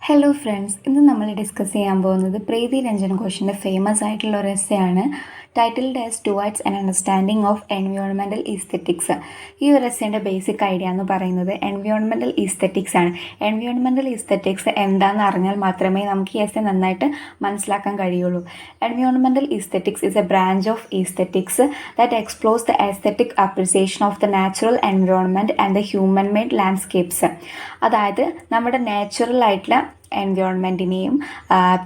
Hello friends, ഇന്ന് നമ്മൾ discuss ചെയ്യാൻ പോകുന്നത് പ്രീതി രഞ്ജൻ ഘോഷിൻ്റെ ഫേമസ് ആയിട്ടുള്ള ഒരു എസ്സെയാണ് titled as towards an understanding of environmental aesthetics. ഈ ഒരു എസ്സേൻ്റെ ബേസിക് ഐഡിയ എന്ന് പറയുന്നത് എൻവയോൺമെൻറ്റൽ ഈസ്തെറ്റിക്സ് ആണ്. എൻവയോൺമെൻറ്റൽ ഈസ്തെറ്റിക്സ് എന്താണെന്ന് അറിഞ്ഞാൽ മാത്രമേ നമുക്ക് ഈ എസ്സെ നന്നായിട്ട് മനസ്സിലാക്കാൻ കഴിയുള്ളൂ. Environmental aesthetics is a branch of aesthetics that explores the aesthetic appreciation of the natural environment and the human made landscapes. അതായത് നമ്മുടെ നാച്ചുറൽ ആയിട്ടുള്ള എൻവയോൺമെൻറ്റിനെയും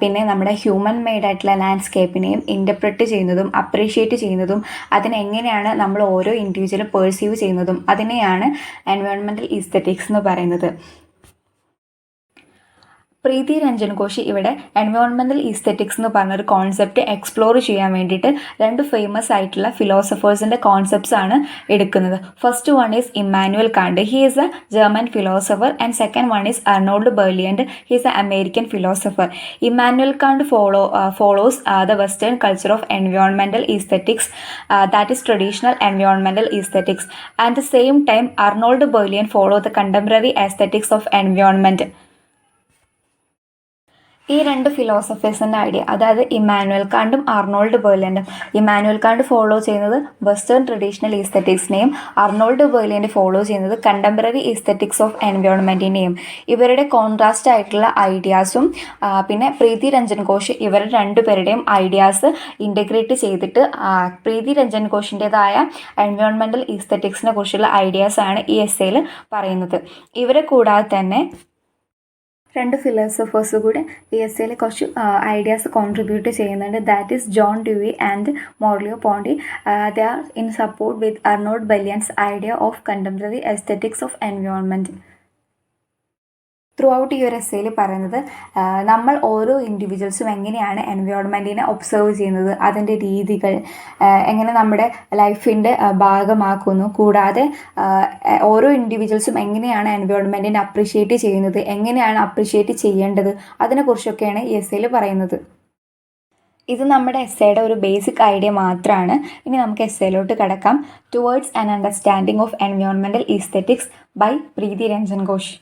പിന്നെ നമ്മുടെ ഹ്യൂമൻ മെയ്ഡ് ആയിട്ടുള്ള ലാൻഡ്സ്കേപ്പിനെയും ഇൻ്റർപ്രറ്റ് ചെയ്യുന്നതും അപ്രീഷിയേറ്റ് ചെയ്യുന്നതും അതിനെങ്ങനെയാണ് നമ്മൾ ഓരോ ഇൻഡിവിജ്വലും പെർസീവ് ചെയ്യുന്നതും അതിനെയാണ് എൻവയോൺമെൻറ്റൽ ഈസ്തെറ്റിക്സ് എന്ന് പറയുന്നത്. പ്രീതി രഞ്ജൻ ഘോഷ് ഇവിടെ എൻവയോൺമെൻറ്റൽ ഈസ്തെറ്റിക്സ് എന്ന് പറഞ്ഞൊരു കോൺസെപ്റ്റ് എക്സ്പ്ലോർ ചെയ്യാൻ വേണ്ടിയിട്ട് രണ്ട് ഫേമസ് ആയിട്ടുള്ള ഫിലോസഫേഴ്സിൻ്റെ കോൺസെപ്റ്റ്സ് ആണ് എടുക്കുന്നത്. First one is Immanuel Kant, he is a German philosopher, and second one is Arnold Berleant, he is a American philosopher. Immanuel Kant follows the Western culture of environmental aesthetics, that is traditional environmental aesthetics. At the same time, Arnold Berleant follows the contemporary aesthetics of environment. ഈ രണ്ട് ഫിലോസഫേഴ്സിൻ്റെ idea, അതായത് Emmanuel കാണ്ടും Arnold ബെർലിയൻറ്റും. Emmanuel കാണ്ട് follow ചെയ്യുന്നത് western traditional ഈസ്തെറ്റിക്സിനെയും Arnold ബെർലിയൻറ്റ് follow ചെയ്യുന്നത് contemporary ഈസ്തെറ്റിക്സ് of എൻവയോൺമെൻറ്റിനെയും. ഇവരുടെ contrast ആയിട്ടുള്ള ഐഡിയാസും പിന്നെ പ്രീതി രഞ്ജൻ ഘോഷ് ഇവരുടെ രണ്ടുപേരുടെയും ഐഡിയാസ് ഇൻ്റഗ്രേറ്റ് ചെയ്തിട്ട് പ്രീതി രഞ്ജൻ ഘോഷിൻ്റെതായ എൻവയോൺമെൻറ്റൽ ഈസ്തെറ്റിക്സിനെ കുറിച്ചുള്ള ഐഡിയാസാണ് ഈ എസ്സേയിൽ പറയുന്നത്. ഇവരെ കൂടാതെ തന്നെ രണ്ട് ഫിലോസഫേഴ്സ് കൂടെ ഈ എസ്സേയിൽ കുറച്ച് ഐഡിയാസ് കോൺട്രിബ്യൂട്ട് ചെയ്യുന്നുണ്ട്. That is John Dewey and Merleau Ponty. They are in support with Arnold Berleant's idea of contemporary aesthetics of environment. Throughout ഈ ഒരു എസ്സേയിൽ പറയുന്നത് നമ്മൾ ഓരോ ഇൻഡിവിജ്വൽസും എങ്ങനെയാണ് എൻവയോൺമെൻറ്റിനെ ഒബ്സർവ് ചെയ്യുന്നത്, അതിൻ്റെ രീതികൾ എങ്ങനെ നമ്മുടെ ലൈഫിൻ്റെ ഭാഗമാക്കുന്നു, കൂടാതെ ഓരോ ഇൻഡിവിജ്വൽസും എങ്ങനെയാണ് എൻവയോൺമെൻറ്റിനെ അപ്രിഷിയേറ്റ് ചെയ്യുന്നത്, എങ്ങനെയാണ് അപ്രിഷിയേറ്റ് ചെയ്യേണ്ടത്, അതിനെക്കുറിച്ചൊക്കെയാണ് ഈ എസ്സേയിൽ പറയുന്നത്. ഇത് നമ്മുടെ എസ്സേയുടെ ഒരു ബേസിക് ഐഡിയ മാത്രമാണ്. ഇനി നമുക്ക് എസ്സേയിലോട്ട് കിടക്കാം. Towards an understanding of environmental aesthetics by Preeti Ranjan Ghosh.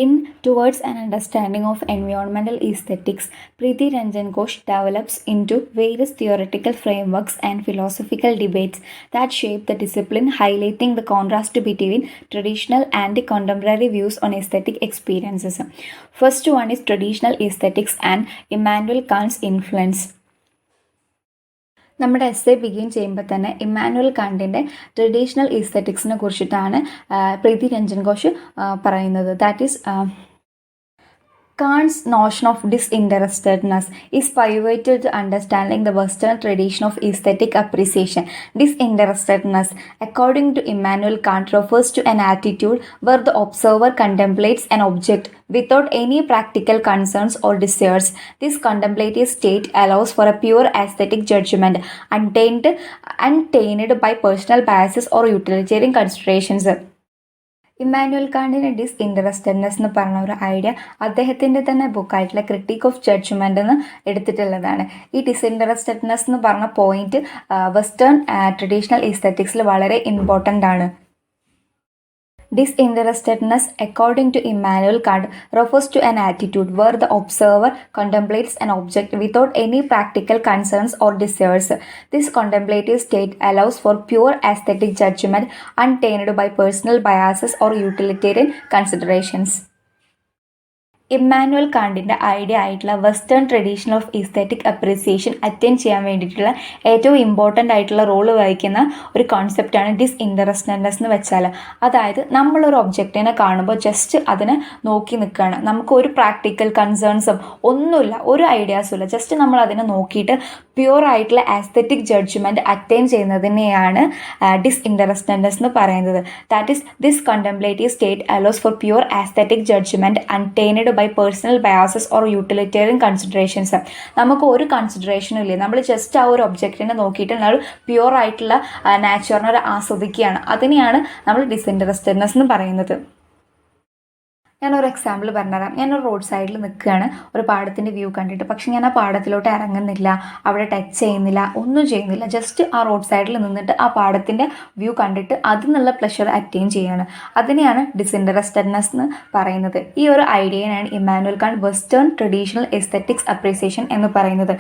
In Towards an Understanding of Environmental Aesthetics, Preethi Ranjan Ghosh develops into various theoretical frameworks and philosophical debates that shape the discipline, highlighting the contrast between traditional and contemporary views on aesthetic experiences. First one is traditional aesthetics and Immanuel Kant's influence. നമ്മുടെ essay begin ചെയ്യുമ്പോൾ തന്നെ Emmanuel കാണ്ടിൻ്റെ traditional ഈസ്തെറ്റിക്സിനെ കുറിച്ചിട്ടാണ് പ്രീതി രഞ്ജൻ ഘോഷ് പറയുന്നത്. That is Kant's notion of disinterestedness is pivotal to understanding the Western tradition of aesthetic appreciation. Disinterestedness, according to Immanuel Kant, refers to an attitude where the observer contemplates an object without any practical concerns or desires. This contemplative state allows for a pure aesthetic judgment, untainted by personal biases or utilitarian considerations. Immanuel കാണ്ടിൻ്റെ disinterestedness എന്ന് പറഞ്ഞ ഒരു idea അദ്ദേഹത്തിൻ്റെ തന്നെ ബുക്കായിട്ടുള്ള critic of judgement എന്ന് എടുത്തിട്ടുള്ളതാണ്. ഈ ഡിസ്ഇൻട്രസ്റ്റഡ്നെസ് എന്ന് പറഞ്ഞ പോയിന്റ് വെസ്റ്റേൺ ട്രഡീഷണൽ ഈസ്തെറ്റിക്സിൽ വളരെ ഇമ്പോർട്ടൻ്റ് ആണ്. Disinterestedness, according to Immanuel Kant, refers to an attitude where the observer contemplates an object without any practical concerns or desires. This contemplative state allows for pure aesthetic judgment, untainted by personal biases or utilitarian considerations. Immanuel കാണ്ടിൻ്റെ idea ആയിട്ടുള്ള western tradition of aesthetic appreciation attain ചെയ്യാൻ വേണ്ടിയിട്ടുള്ള ഏറ്റവും important ആയിട്ടുള്ള role വഹിക്കുന്ന ഒരു കോൺസെപ്റ്റാണ് ഡിസ്ഇൻട്രസ്റ്റഡ്നെസ് എന്ന് വെച്ചാൽ. അതായത് നമ്മളൊരു ഒബ്ജക്റ്റിനെ കാണുമ്പോൾ ജസ്റ്റ് അതിനെ നോക്കി നിൽക്കുകയാണ്, നമുക്ക് ഒരു പ്രാക്ടിക്കൽ കൺസേൺസും ഒന്നുമില്ല, ഒരു ഐഡിയാസും ഇല്ല, ജസ്റ്റ് നമ്മൾ അതിനെ നോക്കിയിട്ട് പ്യുവർ ആയിട്ടുള്ള ആസ്തെറ്റിക് ജഡ്ജ്മെൻറ്റ് അറ്റൈൻ ചെയ്യുന്നതിനെയാണ് ഡിസ്ഇൻട്രസ്റ്റഡ്നെസ് എന്ന് പറയുന്നത്. That is this contemplative state allows for pure aesthetic judgement untainted by personal biases or utilitarian considerations. നമുക്ക് ഒരു കൺസിഡറേഷനും ഇല്ല, നമ്മൾ ജസ്റ്റ് ആ ഒരു ഒബ്ജക്റ്റിനെ നോക്കിയിട്ട് നമ്മൾ പ്യുവർ ആയിട്ടുള്ള നാച്ചുറിനെ ആസ്വദിക്കുകയാണ്. അതിനെയാണ് നമ്മൾ ഡിസ്ഇൻട്രസ്റ്റഡ്നെസ് എന്ന് പറയുന്നത്. ഞാനൊരു എക്സാമ്പിൾ പറഞ്ഞുതരാം. ഞാനൊരു റോഡ് സൈഡിൽ നിൽക്കുകയാണ് ഒരു പാടത്തിൻ്റെ വ്യൂ കണ്ടിട്ട്. പക്ഷെ ഞാൻ ആ പാടത്തിലോട്ട് ഇറങ്ങുന്നില്ല, അവിടെ ടച്ച് ചെയ്യുന്നില്ല, ഒന്നും ചെയ്യുന്നില്ല. ജസ്റ്റ് ആ റോഡ് സൈഡിൽ നിന്നിട്ട് ആ പാടത്തിൻ്റെ വ്യൂ കണ്ടിട്ട് അതിൽ നിന്നുള്ള പ്ലഷർ അറ്റൈൻ ചെയ്യുകയാണ്. അതിനെയാണ് ഡിസിൻട്രസ്റ്റഡ്നെസ് എന്ന് പറയുന്നത്. ഈ ഒരു ഐഡിയയാണ് Immanuel Kant western traditional aesthetics appreciation എന്ന് പറയുന്നത്.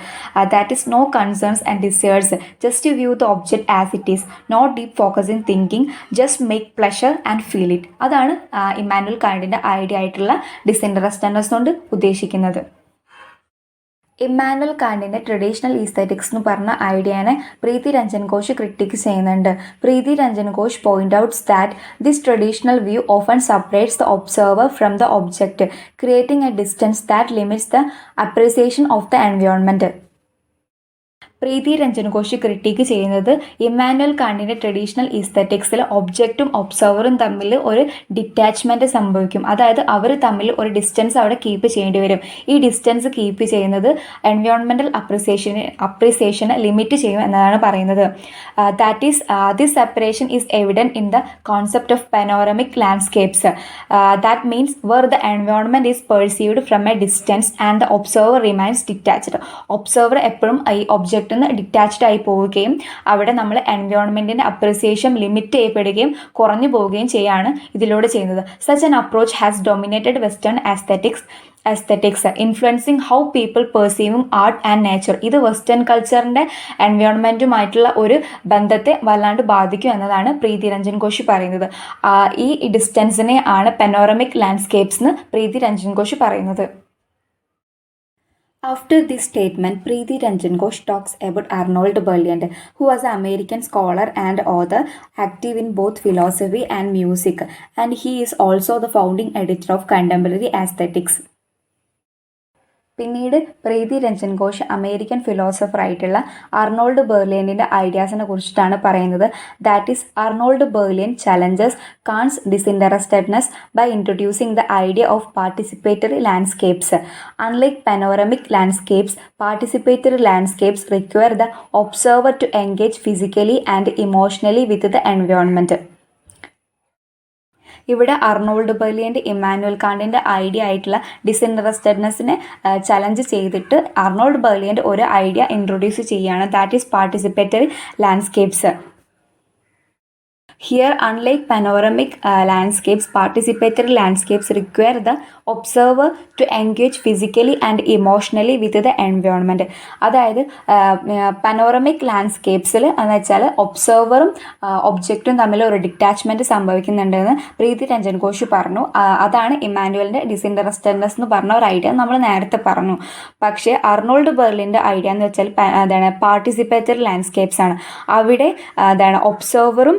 That is no concerns and desires, just view the object as it is, not deep focus in thinking, just make pleasure and feel it. അതാണ് ഇമ്മാനുവൽ കാണ്ടിൻ്റെ idea ആയിട്ടുള്ള disinterestedness കൊണ്ട് ഉദ്ദേശിക്കുന്നത്. Emmanuel കാണ്ടിൻ്റെ traditional aesthetics എന്ന് പറഞ്ഞ ഐഡിയനെ പ്രീതി രഞ്ജൻ ഘോഷ് ക്രിട്ടിക് ചെയ്യുന്നുണ്ട്. Preethi Ranjan Ghosh point outs that this traditional view often separates the observer from the object, creating a distance that limits the appreciation of the environment. Preethi Ranjan Ghosh critique ചെയ്യുന്നത് ഇമ്മാനുവൽ കാണ്ടിൻ്റെ ട്രഡീഷണൽ ഈസ്തെറ്റിക്സിൽ ഒബ്ജക്റ്റും ഒബ്സർവറും തമ്മിൽ ഒരു ഡിറ്റാച്ച്മെൻറ്റ് സംഭവിക്കും. അതായത് അവർ തമ്മിൽ ഒരു ഡിസ്റ്റൻസ് അവിടെ കീപ്പ് ചെയ്യേണ്ടി വരും. ഈ ഡിസ്റ്റൻസ് കീപ്പ് ചെയ്യുന്നത് എൻവയോൺമെൻറ്റൽ അപ്രീസിയേഷനെ ലിമിറ്റ് ചെയ്യും എന്നതാണ് പറയുന്നത്. That is this separation is evident in the concept of panoramic landscapes. That means where the environment is perceived from a distance and the observer remains detached. Observer എപ്പോഴും ഈ object detached ആയി പോവുകയും അവിടെ നമ്മൾ എൻവയോൺമെന്റിന്റെ appreciation limit ചെയ്യപ്പെടുകയും കുറഞ്ഞു പോവുകയും ചെയ്യാണ് ഇതിലൂടെ ചെയ്യുന്നത്. Such an approach has dominated western aesthetics influencing how people perceiving art and nature. ഇത് വെസ്റ്റേൺ കൾച്ചറിൻ്റെ എൻവയോൺമെൻറ്റുമായിട്ടുള്ള ഒരു ബന്ധത്തെ വല്ലാണ്ട് ബാധിക്കും എന്നതാണ് പ്രീതി രഞ്ജൻ ഘോഷ് പറയുന്നത്. ഈ ഡിസ്റ്റൻസിനെ ആണ് പനോറമിക് ലാൻഡ്സ്കേപ്സ് എന്ന് പ്രീതി രഞ്ജൻ ഘോഷ് പറയുന്നത്. After this statement, Preethi Ranjan talks about Arnold Berleant, who was an American scholar and author active in both philosophy and music, and he is also the founding editor of Contemporary Aesthetics. പിന്നീട് Preethi Ranjan Ghosh American philosopher ആയിട്ടുള്ള Arnold ബെർലിയൻറ്റിൻ്റെ ഐഡിയാസിനെ കുറിച്ചിട്ടാണ് പറയുന്നത്. That is Arnold Berleant challenges Kant's disinterestedness by introducing the idea of participatory landscapes. Unlike panoramic landscapes, participatory landscapes require the observer to engage physically and emotionally with the environment. ഇവിടെ Arnold Berleant Immanuel കാണ്ടിൻ്റെ idea ആയിട്ടുള്ള ഡിസിൻട്രസ്റ്റഡ്നെസ്സിനെ challenge ചെയ്തിട്ട് Arnold Berleant ഒരു idea introduce ചെയ്യുകയാണ്. That is participatory landscapes. Here, unlike panoramic landscapes, participatory landscapes require the observer to engage physically and emotionally with the environment. അതായത് panoramic ലാൻഡ്സ്കേപ്സിൽ എന്ന് വെച്ചാൽ ഒബ്സർവറും ഒബ്ജക്റ്റും തമ്മിൽ ഒരു ഡിറ്റാച്ച്മെൻറ്റ് സംഭവിക്കുന്നുണ്ടെന്ന് പ്രീതി രഞ്ജൻ ഘോഷ് പറഞ്ഞു. അതാണ് ഇമ്മാനുവലിൻ്റെ ഡിസിൻട്രസ്റ്റഡ്നെസ് എന്ന് പറഞ്ഞ ഒരു ഐഡിയ നമ്മൾ നേരത്തെ പറഞ്ഞു. പക്ഷേ അർണോൾഡ് ബെർലിൻ്റെ ഐഡിയ എന്ന് വെച്ചാൽ എന്താണ് പാർട്ടിസിപ്പേറ്ററി ലാൻഡ്സ്കേപ്സ് ആണ്. അവിടെ എന്താണ് ഒബ്സർവറും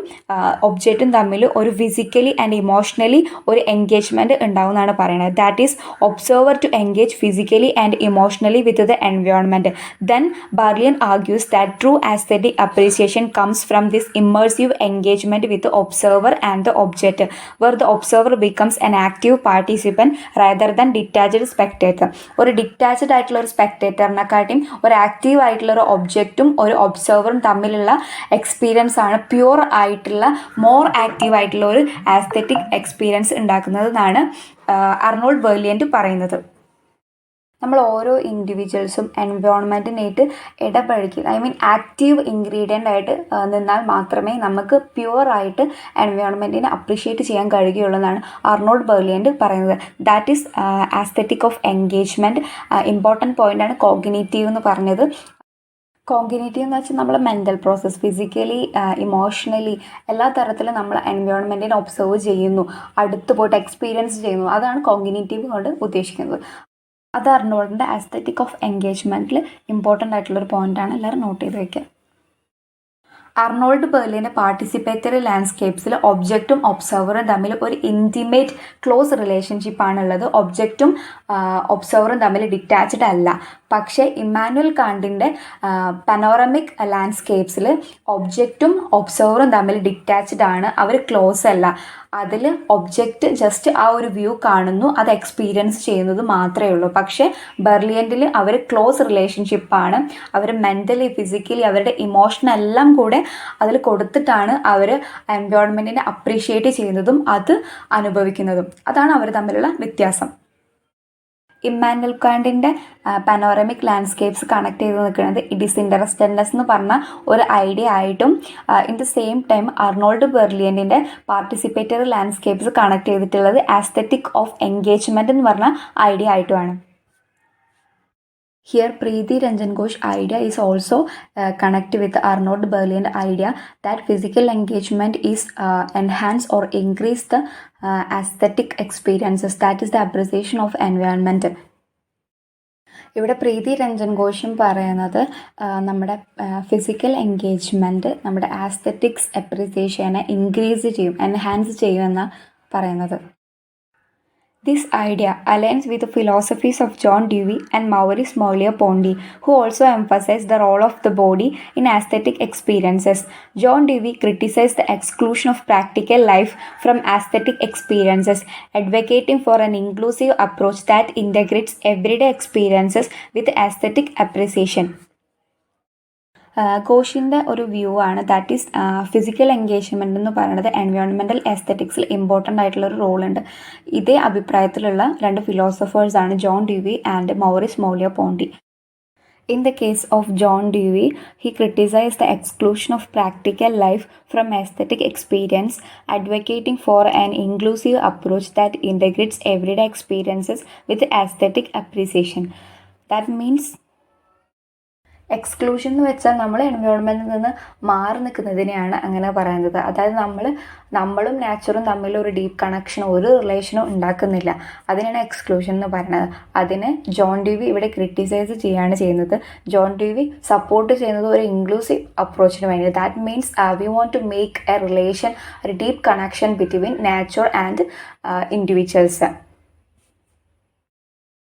ഒബ്ജക്റ്റും തമ്മിൽ ഒരു ഫിസിക്കലി ആൻഡ് ഇമോഷണലി ഒരു എൻഗേജ്മെൻറ്റ് ഉണ്ടാവും എന്നാണ് പറയുന്നത്. That is observer to engage physically and emotionally with the environment. Then Berleant argues that true aesthetic appreciation comes from this immersive engagement with observer and the object, where the observer becomes an active participant rather than detached spectator. ഒരു detached ആയിട്ടുള്ള ഒരു സ്പെക്ടേറ്ററിനെക്കാട്ടിയും ഒരു active ആയിട്ടുള്ള ഒരു ഒബ്ജക്റ്റും ഒരു ഒബ്സർവറും തമ്മിലുള്ള experience ആണ് pure ആയിട്ടുള്ള മോർ ആക്റ്റീവ് ആയിട്ടുള്ള ഒരു ആസ്തെറ്റിക് എക്സ്പീരിയൻസ് ഉണ്ടാക്കുന്നതെന്നാണ് അർണോൾഡ് ബെർലിയൻ്റ് പറയുന്നത്. നമ്മൾ ഓരോ ഇൻഡിവിജ്വൽസും എൻവയോൺമെൻറ്റിനായിട്ട് ഇടപഴകി ആക്റ്റീവ് ഇൻഗ്രീഡിയൻ്റ് ആയിട്ട് നിന്നാൽ മാത്രമേ നമുക്ക് പ്യുവറായിട്ട് എൻവയോൺമെൻറ്റിനെ അപ്രീഷിയേറ്റ് ചെയ്യാൻ കഴിയുകയുള്ളൂ എന്നാണ് അർണോൾഡ് ബെർലിയൻ്റ് പറയുന്നത്. That is ആസ്തെറ്റിക് of engagement. Important പോയിൻ്റാണ് കോഗ്നിറ്റീവ് എന്ന് പറഞ്ഞത്. കോഗ്നിറ്റീവ് എന്ന് വെച്ചാൽ നമ്മൾ മെൻ്റൽ പ്രോസസ്സ്, ഫിസിക്കലി ഇമോഷണലി എല്ലാ തരത്തിലും നമ്മൾ എൻവയോൺമെൻറ്റിനെ ഒബ്സർവ് ചെയ്യുന്നു, അടുത്ത് പോയിട്ട് എക്സ്പീരിയൻസ് ചെയ്യുന്നു. അതാണ് കോഗ്നിറ്റീവ് കൊണ്ട് ഉദ്ദേശിക്കുന്നത്. അത് അർണോൾഡിൻ്റെ ആസ്തെറ്റിക് ഓഫ് എൻഗേജ്മെൻറ്റിൽ ഇമ്പോർട്ടൻ്റ് ആയിട്ടുള്ളൊരു പോയിൻ്റാണ്. എല്ലാവരും നോട്ട് ചെയ്ത് വയ്ക്കുക. അർണോൾഡ് ബെർലിൻ്റെ പാർട്ടിസിപ്പേറ്ററി ലാൻഡ്സ്കേപ്സിൽ ഒബ്ജക്റ്റും ഒബ്സർവറും തമ്മിൽ ഒരു ഇൻറ്റിമേറ്റ് ക്ലോസ് റിലേഷൻഷിപ്പാണുള്ളത്. ഒബ്ജക്റ്റും ഒബ്സർവറും തമ്മിൽ ഡിറ്റാച്ച്ഡ് അല്ല. പക്ഷേ ഇമ്മാനുവൽ കാണ്ടിൻ്റെ പനോറമിക് ലാൻഡ്സ്കേപ്സിൽ ഒബ്ജക്റ്റും ഒബ്സർവറും തമ്മിൽ ഡിറ്റാച്ച്ഡ് ആണ്, അവർ ക്ലോസ് അല്ല. അതിൽ ഒബ്ജക്റ്റ് ജസ്റ്റ് ആ ഒരു വ്യൂ കാണുന്നു, അത് എക്സ്പീരിയൻസ് ചെയ്യുന്നത് മാത്രമേ ഉള്ളൂ. പക്ഷേ ബെർലിയൻറ്റിൽ അവർ ക്ലോസ് റിലേഷൻഷിപ്പാണ്. അവർ മെൻ്റലി ഫിസിക്കലി അവരുടെ ഇമോഷനെല്ലാം കൂടെ അതിൽ കൊടുത്തിട്ടാണ് അവർ എൻവയോൺമെൻറ്റിനെ അപ്രീഷിയേറ്റ് ചെയ്യുന്നതും അത് അനുഭവിക്കുന്നതും. അതാണ് അവർ തമ്മിലുള്ള വ്യത്യാസം. ഇമ്മാനുവൽ കാന്റിൻ്റെ പനോറമിക് ലാൻഡ്സ്കേപ്സ് കണക്ട് ചെയ്ത് നിൽക്കുന്നത് ഡിസിൻട്രസ്റ്റഡ്നെസ് എന്ന് പറഞ്ഞ ഒരു ഐഡിയ ആയിട്ടും in the same time Arnold ബെർലിയൻറ്റിൻ്റെ പാർട്ടിസിപ്പേറ്ററി ലാൻഡ്സ്കേപ്സ് കണക്ട് ചെയ്തിട്ടുള്ളത് ആസ്തെറ്റിക് ഓഫ് എൻഗേജ്മെൻറ്റ് എന്ന് പറഞ്ഞ ഐഡിയ ആയിട്ടുമാണ്. Here, Preethi Ranjan idea is also connected with Arnold Berleant idea that physical engagement is enhance or increase the aesthetic experiences, that is the appreciation of environment. ഇവിടെ പ്രീതി രഞ്ജൻ ഘോഷും പറയുന്നത് നമ്മുടെ physical engagement നമ്മുടെ aesthetics അപ്രിസിയേഷനെ increase ചെയ്യും, enhance ചെയ്യുമെന്നാണ് പറയുന്നത്. This idea aligns with the philosophies of John Dewey and Maurice Ponty, who also emphasize the role of the body in aesthetic experiences. John Dewey criticized the exclusion of practical life from aesthetic experiences, advocating for an inclusive approach that integrates everyday experiences with aesthetic appreciation. ഘോഷിൻ്റെ ഒരു view ആണ്, that is physical engagement എന്ന് പറയുന്നത് environmental എസ്തെറ്റിക്സിൽ important ആയിട്ടുള്ള ഒരു റോളുണ്ട്. ഇതേ അഭിപ്രായത്തിലുള്ള രണ്ട് ഫിലോസഫേഴ്സാണ് John Dewey and Maurice Ponty. In the case of John Dewey, he criticized the exclusion of practical life from aesthetic experience, advocating for an inclusive approach that integrates everyday experiences with aesthetic appreciation. That means exclusion എന്ന് വെച്ചാൽ നമ്മൾ എൻവയോൺമെൻറ്റിൽ നിന്ന് മാറി നിൽക്കുന്നതിനെയാണ് അങ്ങനെ പറയുന്നത്. അതായത് നമ്മളും നാച്ചുറും തമ്മിൽ ഒരു ഡീപ്പ് കണക്ഷനോ ഒരു റിലേഷനോ ഉണ്ടാക്കുന്നില്ല, അതിനാണ് എക്സ്ക്ലൂഷൻ എന്ന് പറയുന്നത്. അതിനെ ജോൺ ഡ്യൂവി ഇവിടെ ക്രിട്ടിസൈസ് ചെയ്യുകയാണ് ചെയ്യുന്നത്. ജോൺ ഡ്യൂവി സപ്പോർട്ട് ചെയ്യുന്നത് ഒരു ഇൻക്ലൂസീവ് അപ്രോച്ചിന് വേണ്ടി. That means we want to make a relation, ഒരു deep connection between nature and individuals.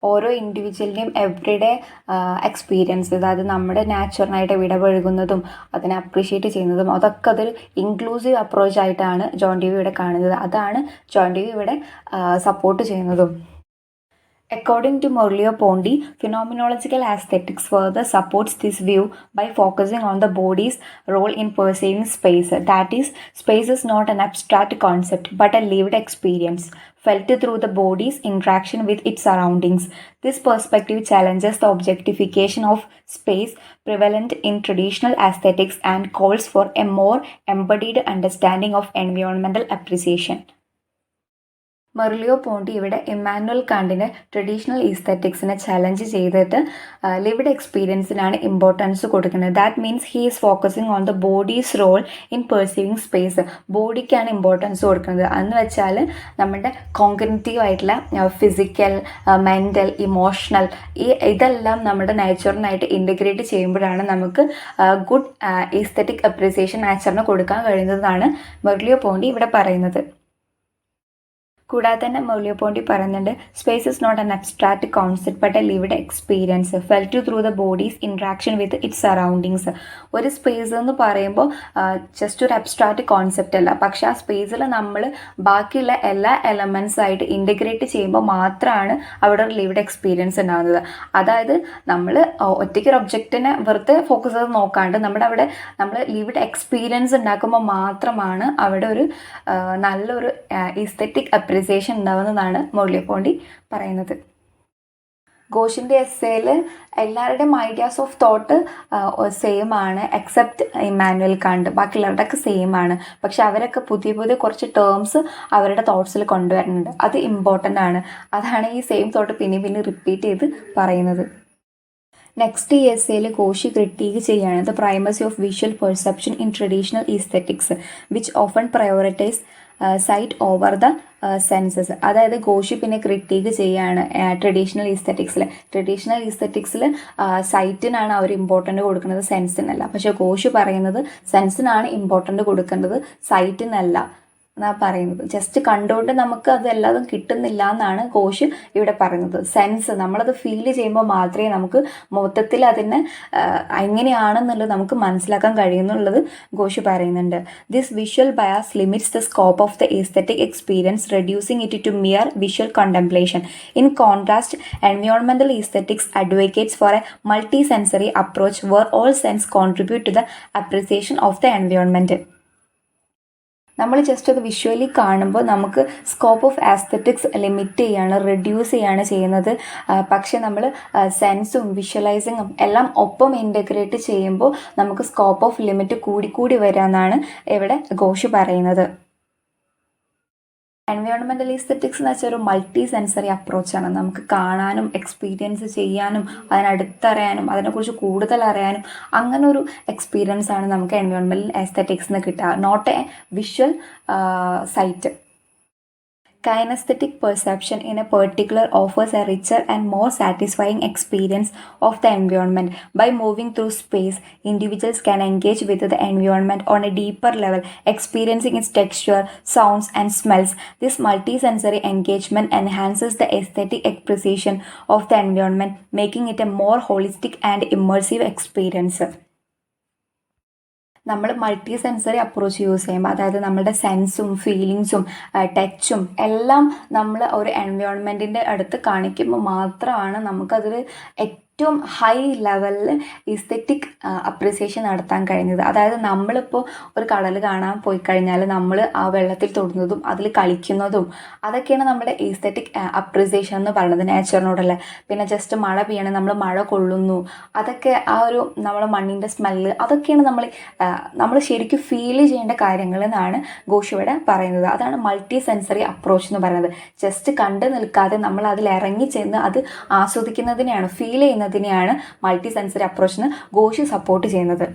ഓരോ ഇൻഡിവിജ്വലിൻ്റെയും എവറിഡേ എക്സ്പീരിയൻസ്, അതായത് നമ്മുടെ നാച്ചുറലായിട്ട് ഇടപഴകുന്നതും അതിനെ അപ്രീഷിയേറ്റ് ചെയ്യുന്നതും അതൊക്കെ അതൊരു ഇൻക്ലൂസീവ് അപ്രോച്ച് ആയിട്ടാണ് ജോൺ ഡ്യൂവി ഇവിടെ കാണുന്നത്. അതാണ് ജോൺ ഡ്യൂവി ഇവിടെ സപ്പോർട്ട് ചെയ്യുന്നതും. According to Merleau Ponty, phenomenological aesthetics further supports this view by focusing on the body's role in perceiving space. That is, space is not an abstract concept but a lived experience, felt through the body's interaction with its surroundings. This perspective challenges the objectification of space prevalent in traditional aesthetics and calls for a more embodied understanding of environmental appreciation. Merleau Ponty ഇവിടെ Immanuel കാണ്ടിനെ traditional ഈസ്തെറ്റിക്സിനെ challenge ചെയ്തിട്ട് lived എക്സ്പീരിയൻസിനാണ് importance കൊടുക്കുന്നത്. That means he is focusing on the body's role in perceiving space. ബോഡിക്കാണ് importance കൊടുക്കുന്നത്. എന്ന് വെച്ചാൽ നമ്മുടെ കോഗ്നിറ്റീവ് ആയിട്ടുള്ള ഫിസിക്കൽ, മെൻ്റൽ, ഇമോഷണൽ ഇതെല്ലാം നമ്മുടെ നേച്ചറിനായിട്ട് ഇൻറ്റഗ്രേറ്റ് ചെയ്യുമ്പോഴാണ് നമുക്ക് ഗുഡ് ഈസ്തെറ്റിക് അപ്രിസിയേഷൻ നേച്ചറിന് കൊടുക്കാൻ കഴിയുന്നതാണ് മെർലിയോ പോണ്ടി ഇവിടെ പറയുന്നത്. കൂടാതെ തന്നെ മെർലിയോ പോണ്ടി പറയുന്നുണ്ട്, space is not an abstract concept but a lived experience felt through the body's interaction with its surroundings. ഒരു സ്പേസ് എന്ന് പറയുമ്പോൾ ജസ്റ്റ് ഒരു അബ്സ്ട്രാക്ട് കോൺസെപ്റ്റ് അല്ല, പക്ഷെ ആ സ്പേസിൽ നമ്മൾ ബാക്കിയുള്ള എല്ലാ എലമെൻറ്റ്സ് ആയിട്ട് ഇൻറ്റഗ്രേറ്റ് ചെയ്യുമ്പോൾ മാത്രമാണ് അവിടെ ഒരു ലിവ്ഡ് എക്സ്പീരിയൻസ് ഉണ്ടാകുന്നത്. അതായത് നമ്മൾ ഒറ്റയ്ക്കൊരു ഒബ്ജക്റ്റിനെ വെറുതെ ഫോക്കസ് ചെയ്ത് നോക്കാണ്ട് നമ്മൾ ലിവ്ഡ് എക്സ്പീരിയൻസ് ഉണ്ടാക്കുമ്പോൾ മാത്രമാണ് അവിടെ ഒരു നല്ലൊരു ഈസ്തെറ്റിക് അപ്രിസിയേഷൻ ഉണ്ടാവുന്നതാണ് മെർലിയോ പോണ്ടി പറയുന്നത്. ഘോഷിൻ്റെ എസ്സേയിൽ എല്ലാവരുടെയും ഐഡിയാസ് ഓഫ് തോട്ട് സെയിം ആണ് എക്സെപ്റ്റ് ഇമ്മാനുവൽ കാണ്ട്. ബാക്കിയുള്ളവരുടെയൊക്കെ സെയിം ആണ്, പക്ഷെ അവരൊക്കെ പുതിയ പുതിയ കുറച്ച് ടേംസ് അവരുടെ തോട്ട്സിൽ കൊണ്ടുവരുന്നുണ്ട്. അത് ഇമ്പോർട്ടൻ്റ് ആണ്. അതാണ് ഈ സെയിം തോട്ട് പിന്നെ റിപ്പീറ്റ് ചെയ്ത് പറയുന്നത്. നെക്സ്റ്റ് ഈ എസ്സേയിൽ ഘോഷി ക്രിട്ടീക്ക് ചെയ്യുകയാണ് the primacy of visual perception in traditional aesthetics which often prioritize sight over the senses. അതായത് ഘോഷി പിന്നെ ക്രിട്ടീക്ക് ചെയ്യുകയാണ് ട്രഡീഷണൽ ഈസ്തെറ്റിക്സിൽ സൈറ്റിനാണ് അവർ ഇമ്പോർട്ടൻ്റ് കൊടുക്കുന്നത്, സെൻസിനല്ല. പക്ഷേ ഘോഷി പറയുന്നത് സെൻസിനാണ് ഇമ്പോർട്ടൻ്റ് കൊടുക്കേണ്ടത്, സൈറ്റിനല്ല. എന്നാണ് പറയുന്നത്. ജസ്റ്റ് കണ്ടുകൊണ്ട് നമുക്ക് അതെല്ലാതും കിട്ടുന്നില്ല എന്നാണ് ഘോഷ് ഇവിടെ പറയുന്നത്. സെൻസ് നമ്മളത് ഫീൽ ചെയ്യുമ്പോൾ മാത്രമേ നമുക്ക് മൊത്തത്തിൽ അതിനെ എങ്ങനെയാണെന്നുള്ളത് നമുക്ക് മനസ്സിലാക്കാൻ കഴിയുന്നുള്ളത് ഘോഷ് പറയുന്നുണ്ട്. This visual bias limits the scope of the aesthetic experience, reducing it to mere visual contemplation. In contrast, എൻവയോൺമെന്റൽ aesthetics advocates for a multisensory approach where all sense contribute to the appreciation of the environment. നമ്മൾ just അത് visually കാണുമ്പോൾ നമുക്ക് scope of aesthetics limit ചെയ്യാണ്, reduce ചെയ്യാണ് ചെയ്യുന്നത്. പക്ഷെ നമ്മൾ സെൻസും വിഷ്വലൈസിങ്ങും എല്ലാം ഒപ്പം ഇൻ്റഗ്രേറ്റ് ചെയ്യുമ്പോൾ നമുക്ക് സ്കോപ്പ് ഓഫ് ലിമിറ്റ് കൂടിക്കൂടി വരാമെന്നാണ് ഇവിടെ ഘോഷ് പറയുന്നത്. എൻവയോൺമെൻ്റൽ ഈസ്തെറ്റിക്സ് എന്ന് വെച്ചാൽ ഒരു മൾട്ടി സെൻസറി അപ്രോച്ചാണ്. നമുക്ക് കാണാനും എക്സ്പീരിയൻസ് ചെയ്യാനും അതിനടുത്തറിയാനും അതിനെക്കുറിച്ച് കൂടുതൽ അറിയാനും അങ്ങനെ ഒരു എക്സ്പീരിയൻസ് ആണ് നമുക്ക് എൻവയോൺമെൻ്റൽ എസ്തെറ്റിക്സ് എന്ന് കിട്ടുക, not a visual sight. Kinesthetic perception in a particular offers a richer and more satisfying experience of the environment. By moving through space, individuals can engage with the environment on a deeper level, experiencing its texture, sounds, and smells. This multisensory engagement enhances the aesthetic appreciation of the environment, making it a more holistic and immersive experience. നമ്മൾ multi sensory approach use ചെയ്യുമ്പോൾ, അതായത് നമ്മുടെ സെൻസും ഫീലിങ്സും ടച്ചും എല്ലാം നമ്മൾ ഒരു എൻവയോൺമെൻറ്റിൻ്റെ അടുത്ത് കാണിക്കുമ്പോൾ മാത്രമാണ് നമുക്കതൊരു ഏറ്റവും ഹൈ ലെവലിൽ ഈസ്തെറ്റിക് അപ്രിസിയേഷൻ നടത്താൻ കഴിഞ്ഞത്. അതായത് നമ്മളിപ്പോൾ ഒരു കടൽ കാണാൻ പോയി കഴിഞ്ഞാൽ നമ്മൾ ആ വെള്ളത്തിൽ തൊടുന്നതും അതിൽ കളിക്കുന്നതും അതൊക്കെയാണ് നമ്മുടെ ഈസ്തെറ്റിക് അപ്രിസിയേഷൻ എന്ന് പറയുന്നത്, നേച്ചറിനോടല്ലേ. പിന്നെ ജസ്റ്റ് മഴ പെയ്യണം, നമ്മൾ മഴ കൊള്ളുന്നു, അതൊക്കെ ആ ഒരു നമ്മൾ മണ്ണിൻ്റെ സ്മെല്ല്, അതൊക്കെയാണ് നമ്മൾ ശരിക്കും ഫീൽ ചെയ്യേണ്ട കാര്യങ്ങൾ എന്നാണ് ഘോഷ് ഇവിടെ പറയുന്നത്. അതാണ് മൾട്ടി സെൻസറി അപ്രോച്ച് എന്ന് പറയുന്നത്. ജസ്റ്റ് കണ്ടു നിൽക്കാതെ നമ്മൾ അതിൽ ഇറങ്ങി ചെന്ന് അത് ആസ്വദിക്കുന്നതിനെയാണ്, ഫീൽ ചെയ്യുന്നതിനെയാണ് മൾട്ടി സെൻസറി അപ്രോച്ച് എന്ന് ഘോഷ് സപ്പോർട്ട് ചെയ്യുന്നത്.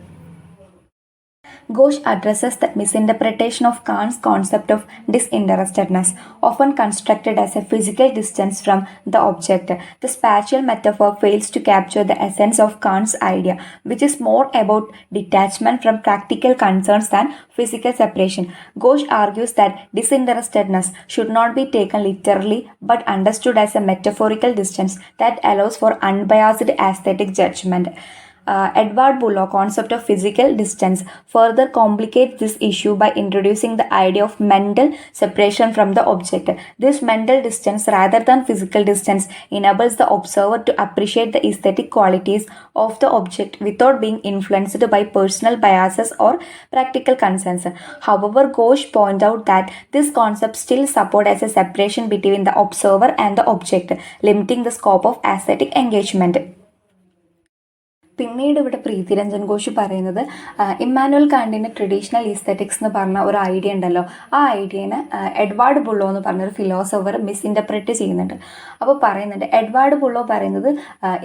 Ghosh addresses the misinterpretation of Kant's concept of disinterestedness, often constructed as a physical distance from the object. The spatial metaphor fails to capture the essence of Kant's idea, which is more about detachment from practical concerns than physical separation. Ghosh argues that disinterestedness should not be taken literally but understood as a metaphorical distance that allows for unbiased aesthetic judgment. Edward Bullough's concept of physical distance further complicates this issue by introducing the idea of mental separation from the object. This mental distance, rather than physical distance, enables the observer to appreciate the aesthetic qualities of the object without being influenced by personal biases or practical concerns. However, Ghosh points out that this concept still supports as a separation between the observer and the object, limiting the scope of aesthetic engagement. പിന്നീട് ഇവിടെ പ്രീതി രഞ്ജൻ ഘോഷ് പറയുന്നത് Emmanuel കാണ്ടിൻ്റെ traditional aesthetics എന്ന് പറഞ്ഞ ഒരു idea ഉണ്ടല്ലോ, ആ ഐഡിയനെ Edward ബുള്ളോ എന്ന് പറഞ്ഞൊരു ഫിലോസഫർ മിസ്ഇൻ്റർപ്രറ്റ് ചെയ്യുന്നുണ്ട്. അപ്പോൾ പറയുന്നുണ്ട്, എഡ്വാർഡ് ബുള്ളോ പറയുന്നത്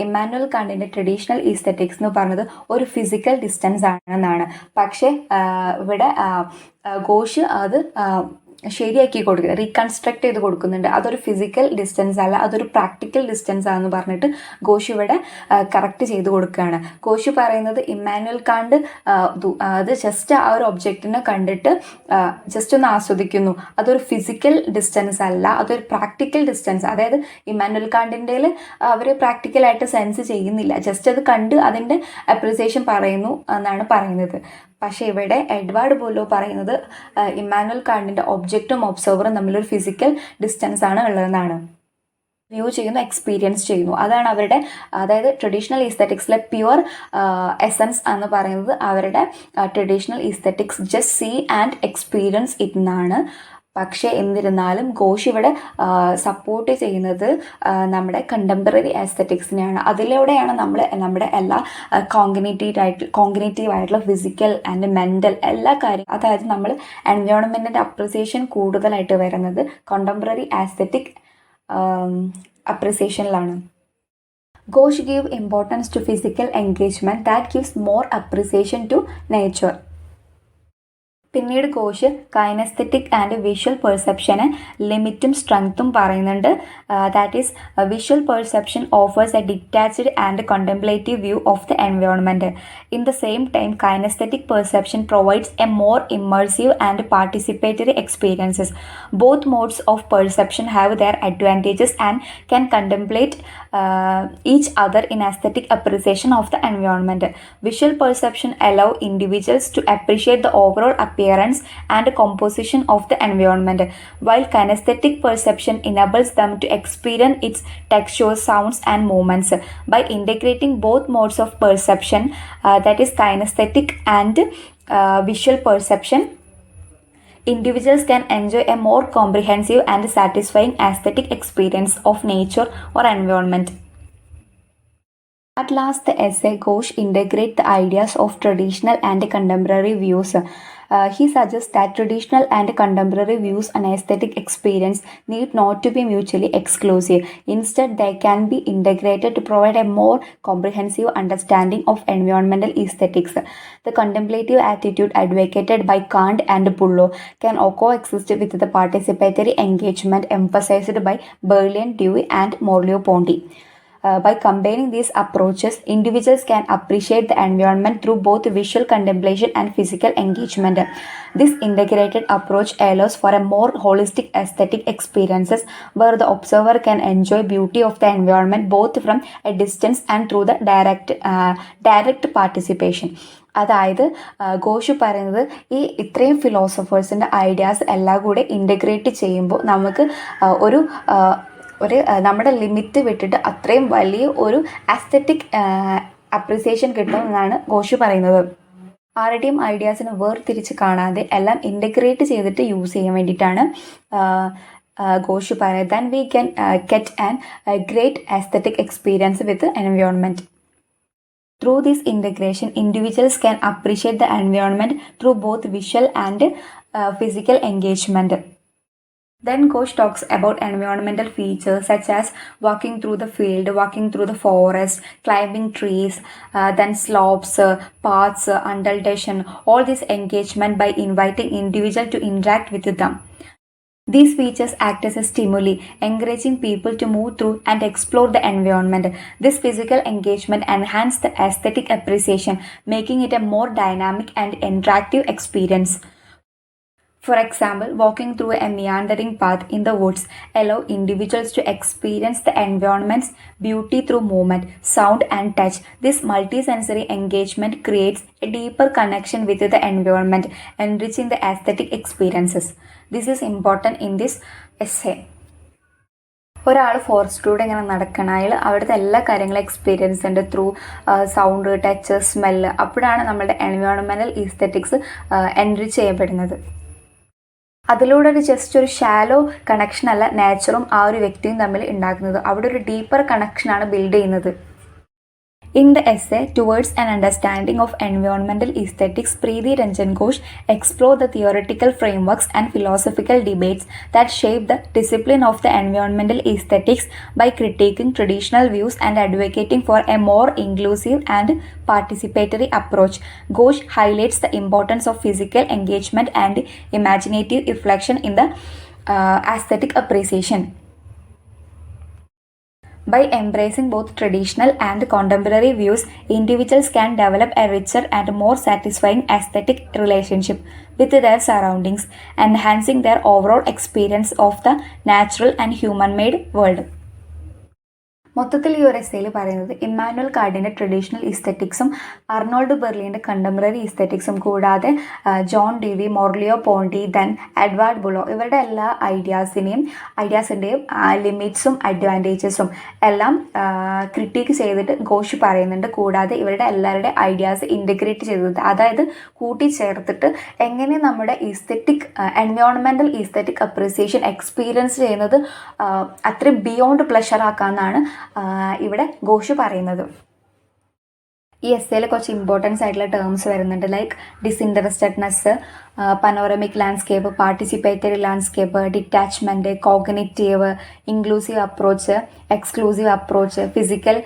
ഇമ്മാനുവൽ കാണ്ടിൻ്റെ ട്രഡീഷണൽ ഈസ്തെറ്റിക്സ് എന്ന് പറഞ്ഞത് ഒരു ഫിസിക്കൽ ഡിസ്റ്റൻസ് ആണെന്നാണ്. പക്ഷേ ഇവിടെ ഘോഷ് അത് ശരിയാക്കി കൊടുക്കുക, റീകൺസ്ട്രക്ട് ചെയ്ത് കൊടുക്കുന്നുണ്ട്. അതൊരു ഫിസിക്കൽ ഡിസ്റ്റൻസ് അല്ല, അതൊരു പ്രാക്ടിക്കൽ ഡിസ്റ്റൻസ് ആണെന്ന് പറഞ്ഞിട്ട് ഘോഷ് ഇവിടെ കറക്റ്റ് ചെയ്ത് കൊടുക്കുകയാണ്. ഘോഷ് പറയുന്നത് ഇമ്മാനുവൽ കാണ്ട് അത് ജസ്റ്റ് ആ ഒരു ഒബ്ജക്റ്റിനെ കണ്ടിട്ട് ജസ്റ്റ് ഒന്ന് ആസ്വദിക്കുന്നു, അതൊരു ഫിസിക്കൽ ഡിസ്റ്റൻസ് അല്ല, അതൊരു പ്രാക്ടിക്കൽ ഡിസ്റ്റൻസ്. അതായത് ഇമ്മാനുവൽ കാണ്ടിൻ്റെ അവർ പ്രാക്ടിക്കലായിട്ട് സെൻസ് ചെയ്യുന്നില്ല, ജസ്റ്റ് അത് കണ്ട് അതിൻ്റെ അപ്രിസിയേഷൻ പറയുന്നു എന്നാണ് പറയുന്നത്. പക്ഷേ ഇവിടെ എഡ്വാർഡ് ബുള്ളോ പറയുന്നത് ഇമ്മാനുവൽ കാണ്ടിൻ്റെ ഒബ്ജക്റ്റും ഒബ്സർവറും തമ്മിലൊരു ഫിസിക്കൽ ഡിസ്റ്റൻസ് ആണ് ഉള്ളതെന്നാണ്. വ്യൂ ചെയ്യുന്നു, എക്സ്പീരിയൻസ് ചെയ്യുന്നു, അതാണ് അവരുടെ, അതായത് ട്രഡീഷണൽ ഈസ്തെറ്റിക്സിലെ പ്യുവർ എസൻസ് എന്ന് പറയുന്നത് അവരുടെ traditional aesthetics just see and experience എന്നാണ്. പക്ഷേ എന്നിരുന്നാലും ഘോഷ് ഇവിടെ സപ്പോർട്ട് ചെയ്യുന്നത് നമ്മുടെ കണ്ടംപററി ആസ്തെറ്റിക്സിനെയാണ്. അതിലൂടെയാണ് നമ്മുടെ എല്ലാ കോഗ്നിറ്റീവ് ആയിട്ടുള്ള ഫിസിക്കൽ ആൻഡ് മെൻ്റൽ എല്ലാ കാര്യം, അതായത് നമ്മൾ എൻവയോൺമെൻറ്റിൻ്റെ അപ്രിസിയേഷൻ കൂടുതലായിട്ട് വരുന്നത് കണ്ടംപററി ആസ്തെറ്റിക് അപ്രിസിയേഷനിലാണ്. Ghosh gave importance to physical engagement that gives more appreciation to nature. പിന്നീട് കോശ് കൈനസ്തെറ്റിക് ആൻഡ് വിഷ്വൽ പെർസെപ്ഷന് ലിമിറ്റും സ്ട്രെങ്ത്തും പറയുന്നുണ്ട്. That is visual perception offers a detached and contemplative view of the environment. In the same time kinesthetic perception provides a more immersive and participatory experiences. Both modes of perception have their advantages and can contemplate each other in aesthetic appreciation of the environment. Visual perception allow individuals to appreciate the overall appearance and composition of the environment, while kinesthetic perception enables them to experience its textures, sounds, and movements. By integrating both modes of perception, that is kinesthetic and visual perception, individuals can enjoy a more comprehensive and satisfying aesthetic experience of nature or environment. At last, the essay Ghosh integrates the ideas of traditional and contemporary views. He suggests that traditional and contemporary views on aesthetic experience need not to be mutually exclusive. Instead, they can be integrated to provide a more comprehensive understanding of environmental aesthetics. The contemplative attitude advocated by Kant and Bullough can coexist with the participatory engagement emphasized by Berleant, Dewey, and Merleau Ponty. By combining these approaches, individuals can appreciate the environment through both visual contemplation and physical engagement. This integrated approach allows for a more holistic aesthetic experiences where the observer can enjoy beauty of the environment both from a distance and through the direct participation. അതായത് ഘോഷ് പറയുന്നത് ഈ ഇത്രയും ഫിലോസഫേഴ്സിൻ്റെ ideas എല്ലാം കൂടെ integrate ചെയ്യുമ്പോൾ നമുക്ക് ഒരു നമ്മുടെ ലിമിറ്റ് വിട്ടിട്ട് അത്രയും വലിയ ഒരു അസ്തെറ്റിക് അപ്രിസിയേഷൻ കിട്ടുമെന്നാണ് ഘോഷ് പറയുന്നത്. ആരുടെയും ഐഡിയാസിന് വേർതിരിച്ച് കാണാതെ എല്ലാം ഇൻ്റഗ്രേറ്റ് ചെയ്തിട്ട് യൂസ് ചെയ്യാൻ വേണ്ടിയിട്ടാണ് ഘോഷ് പറയുന്നത്. Then we can get an great aesthetic experience with the environment. Through this integration, individuals can appreciate the environment through both visual and physical engagement. Then Ghosh talks about environmental features such as walking through the field, walking through the forest, climbing trees, then slopes, paths, undulation, all this engagement by inviting individuals to interact with them. These features act as a stimuli, encouraging people to move through and explore the environment. This physical engagement enhances the aesthetic appreciation, making it a more dynamic and interactive experience. For example, walking through a meandering path in the woods allow individuals to experience the environment's beauty through movement, sound, and touch. This multisensory engagement creates a deeper connection with the environment, enriching the aesthetic experiences. This is important in this essay. ഒരാൾ ഫോറസ്റ്റിലൂടെ ഇങ്ങനെ നടക്കണം, അയാൾ അവിടുത്തെ എല്ലാ കാര്യങ്ങളും experience ഉണ്ട് through sound, touch, smell. അപ്പോഴാണ് നമ്മുടെ എൻവയോൺമെൻറ്റൽ ഈസ്തെറ്റിക്സ് എൻറിച്ച് ചെയ്യപ്പെടുന്നത്. അതിലൂടെ ജസ്റ്റ് ഒരു ഷാലോ കണക്ഷൻ അല്ല നേച്ചറും ആ ഒരു വ്യക്തിയും തമ്മിൽ ഉണ്ടാക്കുന്നത്, അവിടെ ഒരു ഡീപ്പർ കണക്ഷനാണ് ബിൽഡ് ചെയ്യുന്നത്. In the essay Towards an Understanding of Environmental Aesthetics, Preethi Ranjan Ghosh explored the theoretical frameworks and philosophical debates that shape the discipline of the environmental aesthetics by critiquing traditional views and advocating for a more inclusive and participatory approach. Ghosh highlights the importance of physical engagement and imaginative reflection in the aesthetic appreciation. By embracing both traditional and contemporary views, individuals can develop a richer and more satisfying aesthetic relationship with their surroundings, enhancing their overall experience of the natural and human-made world. മൊത്തത്തിൽ ഈ ഒരു എസ്സേയിൽ പറയുന്നത് Emmanuel കാർഡിൻ്റെ traditional ഈസ്തെറ്റിക്സും Arnold ബെർലിൻ്റെ contemporary ഈസ്തെറ്റിക്സും കൂടാതെ John Dewey, മോർലിയോ പോണ്ടി, then Edward ബുളോ ഇവരുടെ എല്ലാ ഐഡിയാസിൻ്റെയും ലിമിറ്റ്സും അഡ്വാൻറ്റേജസും എല്ലാം ക്രിട്ടിക്ക് ചെയ്തിട്ട് ഘോഷ് പറയുന്നുണ്ട്. കൂടാതെ ഇവരുടെ എല്ലാവരുടെ ഐഡിയാസ് ഇൻ്റഗ്രേറ്റ് ചെയ്തത്, അതായത് കൂട്ടിച്ചേർത്തിട്ട് എങ്ങനെ നമ്മുടെ aesthetic environmental aesthetic appreciation experience ചെയ്യുന്നത് അത്രയും ബിയോണ്ട് പ്ലഷർ ആക്കാമെന്നാണ് ഇവിടെ ഘോഷ് പറയുന്നത്. ഈ എസ്സേയിൽ കുറച്ച് ഇമ്പോർട്ടൻസ് ആയിട്ടുള്ള ടേംസ് വരുന്നുണ്ട്, like disinterestedness, panoramic landscape, participatory landscape, detachment, cognitive, inclusive approach, exclusive approach, physical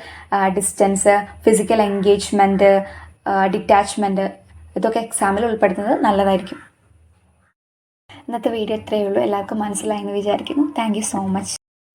distance, physical engagement, detachment. ഇതൊക്കെ എക്സാമിൽ ഉൾപ്പെടുത്തുന്നത് നല്ലതായിരിക്കും. ഇന്നത്തെ വീഡിയോ ഇത്രയേ ഉള്ളൂ. എല്ലാവർക്കും മനസ്സിലായെന്ന് വിചാരിക്കുന്നു. Thank you so much.